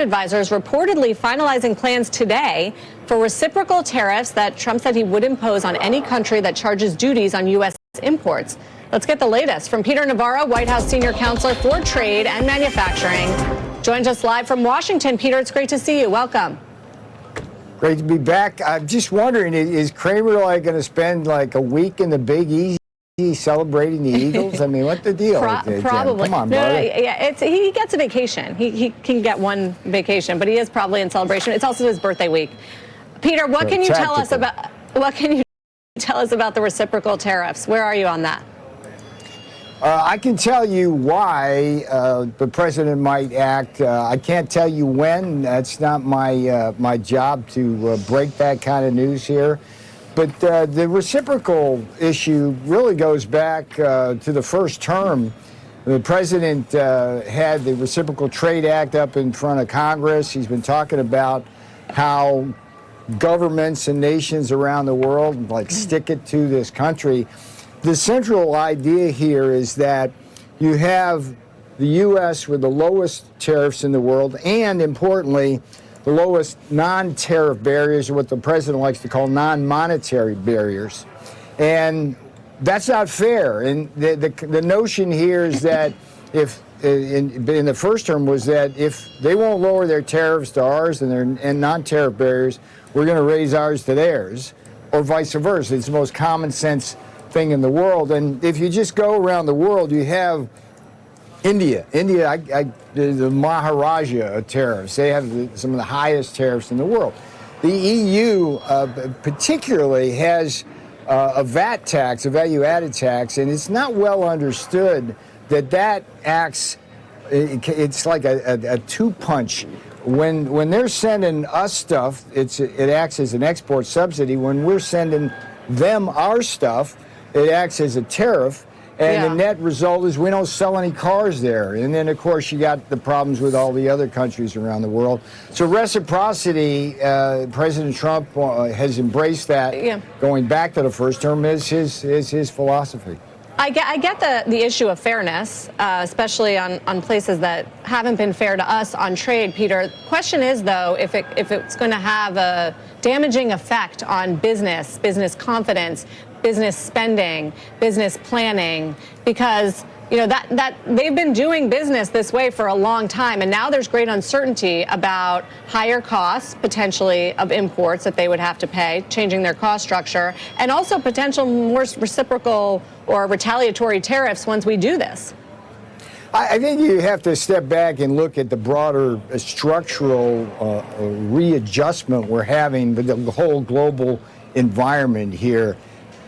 advisors reportedly finalizing plans today for reciprocal tariffs that Trump said he would impose on any country that charges duties on U.S. imports. Let's get the latest from Peter Navarro, White House Senior Counselor for Trade and Manufacturing. Joins us live from Washington. Peter, it's great to see you. Welcome. Great to be back. I'm just wondering, is Kramer going to spend like a week in the Big Easy celebrating the Eagles? I mean, what's the deal? Probably. Come on, yeah, he gets a vacation. He can get one vacation, but he is probably in celebration. It's also his birthday week. Peter, what can you tell us about the reciprocal tariffs? Where are you on that? I can tell you why the president might act. I can't tell you when. That's not my job to break that kind of news here. But the reciprocal issue really goes back to the first term. The president had the Reciprocal Trade Act up in front of Congress. He's been talking about how governments and nations around the world stick it to this country. The central idea here is that you have the U.S. with the lowest tariffs in the world and, importantly, the lowest non-tariff barriers, or what the president likes to call non-monetary barriers. And that's not fair. And the notion here is that if, in the first term, was that if they won't lower their tariffs to ours and non-tariff barriers, we're going to raise ours to theirs, or vice versa. It's the most common sense thing in the world. And if you just go around the world, you have India, the Maharaja tariffs. They have some of the highest tariffs in the world. The EU particularly has a VAT tax, a value-added tax, and it's not well understood that acts. It's like a two-punch. When they're sending us stuff, it acts as an export subsidy. When we're sending them our stuff, it acts as a tariff. And the net result is we don't sell any cars there. And then, of course, you got the problems with all the other countries around the world. So reciprocity, President Trump has embraced that. Going back to the first term is his philosophy. I get the issue of fairness, especially on places that haven't been fair to us on trade, Peter. The question is, though, if it's going to have a damaging effect on business confidence, business spending, business planning, because that they've been doing business this way for a long time, and now there's great uncertainty about higher costs potentially of imports that they would have to pay, changing their cost structure, and also potential more reciprocal or retaliatory tariffs once we do this. I think you have to step back and look at the broader structural readjustment we're having with the whole global environment here.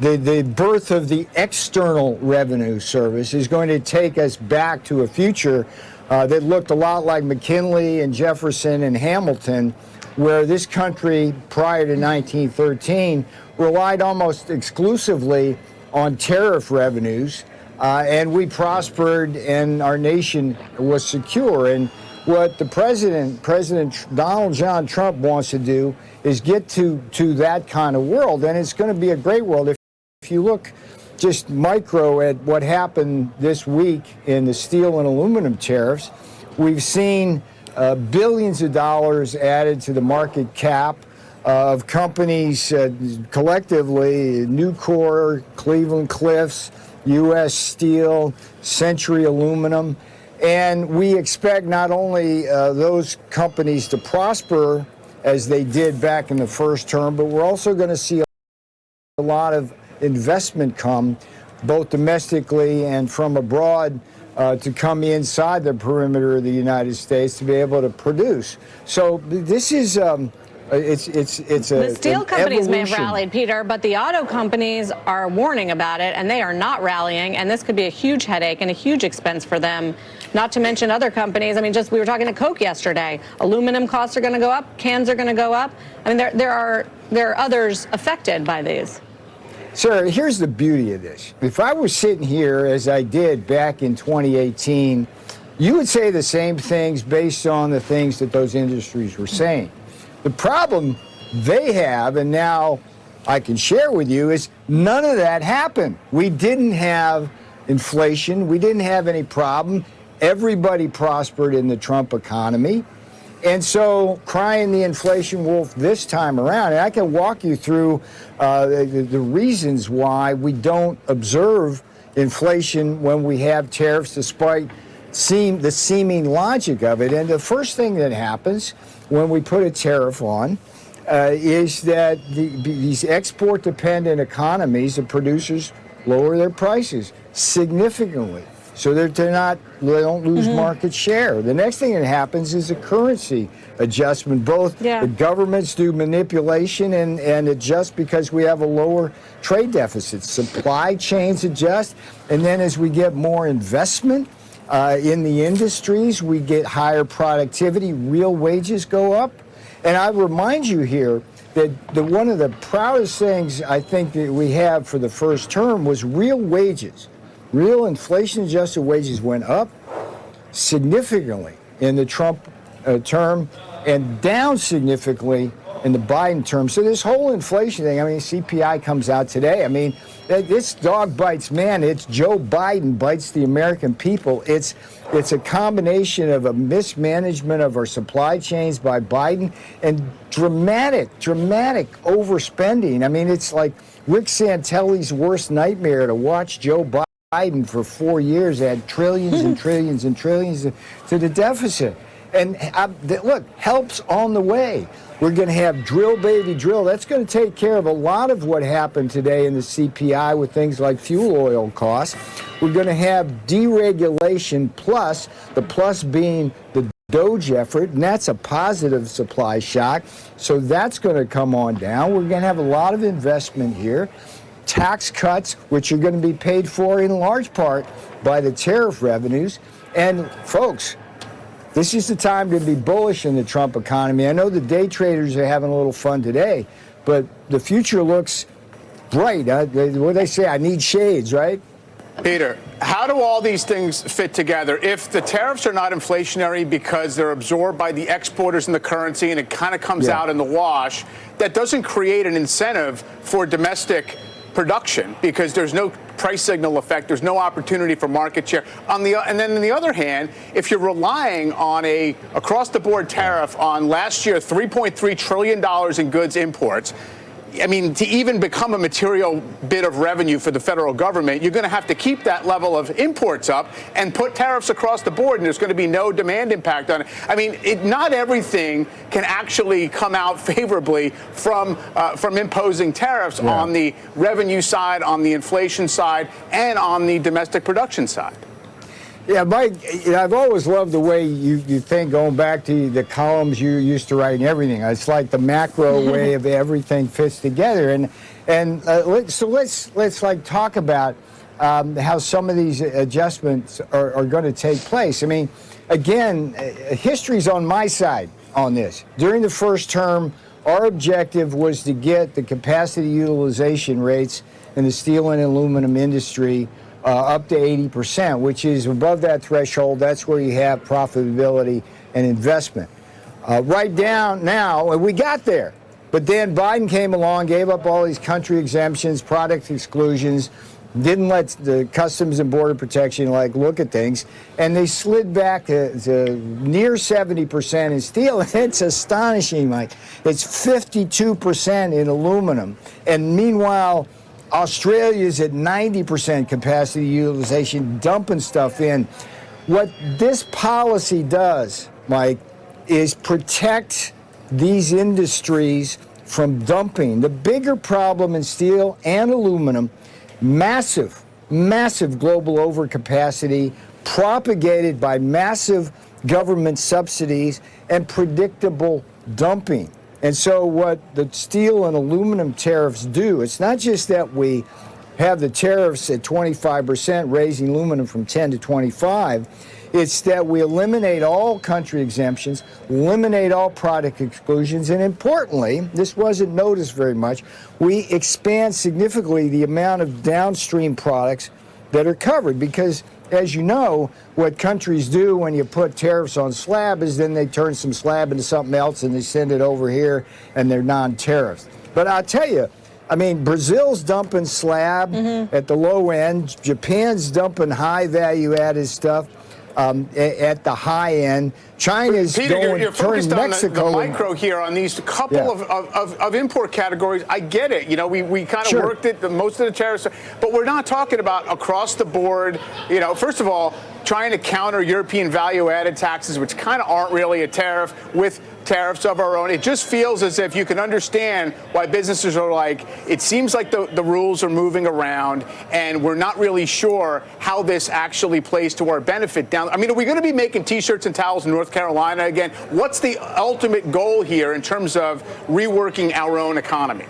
The birth of the External Revenue Service is going to take us back to a future that looked a lot like McKinley and Jefferson and Hamilton, where this country, prior to 1913, relied almost exclusively on tariff revenues, and we prospered and our nation was secure. And what the President Donald John Trump wants to do is get to that kind of world, and it's going to be a great world. If you look just micro at what happened this week in the steel and aluminum tariffs, we've seen billions of dollars added to the market cap of companies collectively: Nucor, Cleveland Cliffs, U.S. Steel, Century Aluminum. And we expect not only those companies to prosper as they did back in the first term, but we're also going to see a lot of investment come, both domestically and from abroad, to come inside the perimeter of the United States to be able to produce. So this is the steel companies may have rallied, Peter, but the auto companies are warning about it, and they are not rallying, and this could be a huge headache and a huge expense for them, not to mention other companies. I mean, we were talking to Coke yesterday. Aluminum costs are going to go up. Cans are going to go up. I mean, there are others affected by these. Sir, here's the beauty of this. If I were sitting here, as I did back in 2018, you would say the same things based on the things that those industries were saying. The problem they have, and now I can share with you, is none of that happened. We didn't have inflation. We didn't have any problem. Everybody prospered in the Trump economy. And so crying the inflation wolf this time around, and I can walk you through the reasons why we don't observe inflation when we have tariffs, despite the seeming logic of it. And the first thing that happens when we put a tariff on is that these export-dependent economies, the producers, lower their prices significantly, so that they don't lose market share. The next thing that happens is a currency adjustment. Both the governments do manipulation and adjust because we have a lower trade deficit. Supply chains adjust, and then as we get more investment in the industries, we get higher productivity, real wages go up. And I remind you here that one of the proudest things I think that we have for the first term was real wages. Real inflation-adjusted wages went up significantly in the Trump term and down significantly in the Biden term. So this whole inflation thing, I mean, CPI comes out today. I mean, this dog bites man. It's Joe Biden bites the American people. It's a combination of a mismanagement of our supply chains by Biden and dramatic overspending. I mean, it's like Rick Santelli's worst nightmare to watch Joe Biden for 4 years add trillions and trillions and trillions to the deficit. And look, help's on the way. We're going to have drill, baby, drill. That's going to take care of a lot of what happened today in the CPI with things like fuel oil costs. We're going to have deregulation, plus, the plus being the DOGE effort, and that's a positive supply shock. So that's going to come on down. We're going to have a lot of investment here. Tax cuts, which are going to be paid for in large part by the tariff revenues. And folks, this is the time to be bullish in the Trump economy. I know the day traders are having a little fun today, but the future looks bright. What do they say? I need shades, right? Peter, how do all these things fit together? If the tariffs are not inflationary because they're absorbed by the exporters and the currency and it kind of comes out in the wash, that doesn't create an incentive for domestic production because there's no price signal effect, there's no opportunity for market share. And then on the other hand, if you're relying on a across-the-board tariff on last year $3.3 trillion in goods imports, I mean, to even become a material bit of revenue for the federal government, you're going to have to keep that level of imports up and put tariffs across the board, and there's going to be no demand impact on it. I mean, not everything can actually come out favorably from imposing tariffs on the revenue side, on the inflation side, and on the domestic production side. Yeah, Mike, I've always loved the way you think, going back to the columns you used to write and everything. It's like the macro way of everything fits together. So let's like talk about how some of these adjustments are going to take place. I mean, again, history's on my side on this. During the first term, our objective was to get the capacity utilization rates in the steel and aluminum industry up to 80%, which is above that threshold. That's where you have profitability and investment. Right down now, we got there. But then Biden came along, gave up all these country exemptions, product exclusions, didn't let the Customs and Border Protection look at things, and they slid back to near 70% in steel. It's astonishing, Mike. It's 52% in aluminum. And meanwhile, Australia's at 90% capacity utilization, dumping stuff in. What this policy does, Mike, is protect these industries from dumping. The bigger problem in steel and aluminum, massive global overcapacity propagated by massive government subsidies and predictable dumping. And so what the steel and aluminum tariffs do, it's not just that we have the tariffs at 25%, raising aluminum from 10 to 25. It's that we eliminate all country exemptions, eliminate all product exclusions, and importantly, this wasn't noticed very much, we expand significantly the amount of downstream products that are covered, because as you know, what countries do when you put tariffs on slab is then they turn some slab into something else and they send it over here and they're non-tariffs. But I'll tell you, I mean, Brazil's dumping slab at the low end. Japan's dumping high value added stuff. at the high end. China's Peter, going you're to turn focused Mexico. on the micro here on these couple of import categories. I get it. You know, we kind of worked it, most of the tariffs, but we're not talking about across the board. You know, first of all, trying to counter European value-added taxes, which kind of aren't really a tariff, with tariffs of our own. It just feels as if you can understand why businesses are like, it seems like the rules are moving around and we're not really sure how this actually plays to our benefit down. I mean, are we going to be making T-shirts and towels in North Carolina again? What's the ultimate goal here in terms of reworking our own economy?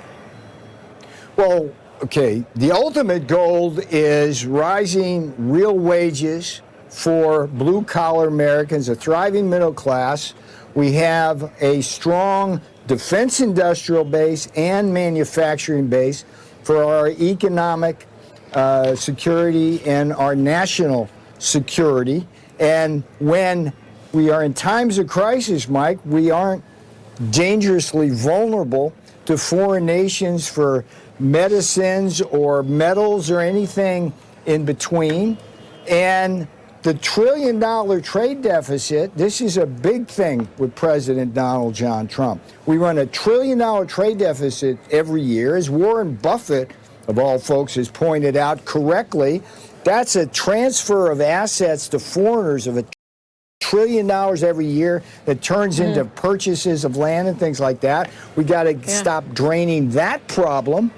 Well, okay, the ultimate goal is rising real wages for blue-collar Americans, a thriving middle class. We have a strong defense industrial base and manufacturing base for our economic security and our national security. And when we are in times of crisis, Mike, we aren't dangerously vulnerable to foreign nations for medicines or metals or anything in between. And the $1 trillion trade deficit, this is a big thing with President Donald John Trump. We run a $1 trillion trade deficit every year. As Warren Buffett, of all folks, has pointed out correctly, that's a transfer of assets to foreigners of $1 trillion every year that turns into purchases of land and things like that. We got to stop draining that problem.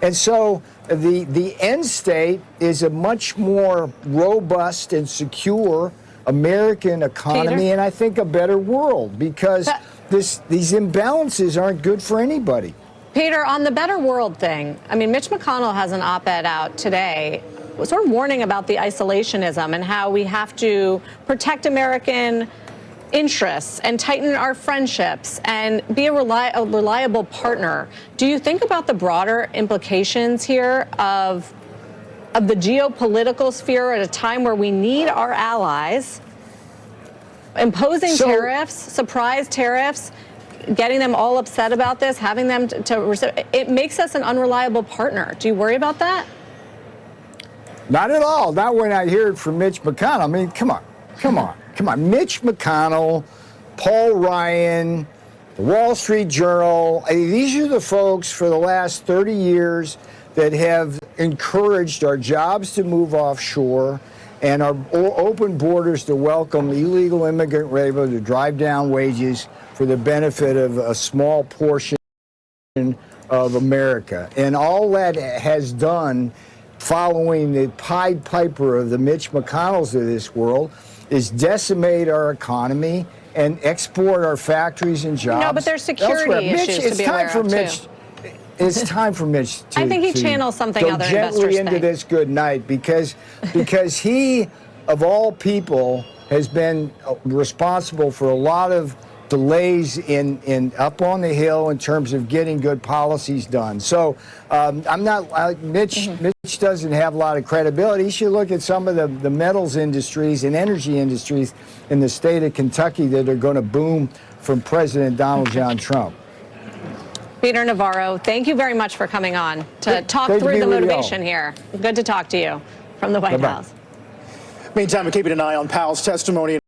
And so the end state is a much more robust and secure American economy, Peter? and I think a better world, because these imbalances aren't good for anybody. Peter, on the better world thing, I mean, Mitch McConnell has an op-ed out today sort of warning about the isolationism and how we have to protect American interests and tighten our friendships and be a reliable partner. Do you think about the broader implications here of the geopolitical sphere at a time where we need our allies, imposing tariffs, surprise tariffs, getting them all upset about this, having them it makes us an unreliable partner. Do you worry about that? Not at all. Not when I hear it from Mitch McConnell. I mean, come on. Mitch McConnell, Paul Ryan, the Wall Street Journal, these are the folks for the last 30 years that have encouraged our jobs to move offshore and our open borders to welcome illegal immigrant labor to drive down wages for the benefit of a small portion of America. And all that has done, following the Pied Piper of the Mitch McConnells of this world, is decimate our economy and export our factories and jobs. No, but there's security issues to be aware of, too. It's time for Mitch to I think he channels something go other gently investors into think. this good night, because he, of all people, has been responsible for a lot of delays in up on the Hill in terms of getting good policies done. So I'm not Mitch. Mitch doesn't have a lot of credibility. He should look at some of the metals industries and energy industries in the state of Kentucky that are going to boom from President Donald John Trump. Peter Navarro, thank you very much for coming on to talk through the motivation here. Good to talk to you from the White House. Meantime, we're keeping an eye on Powell's testimony.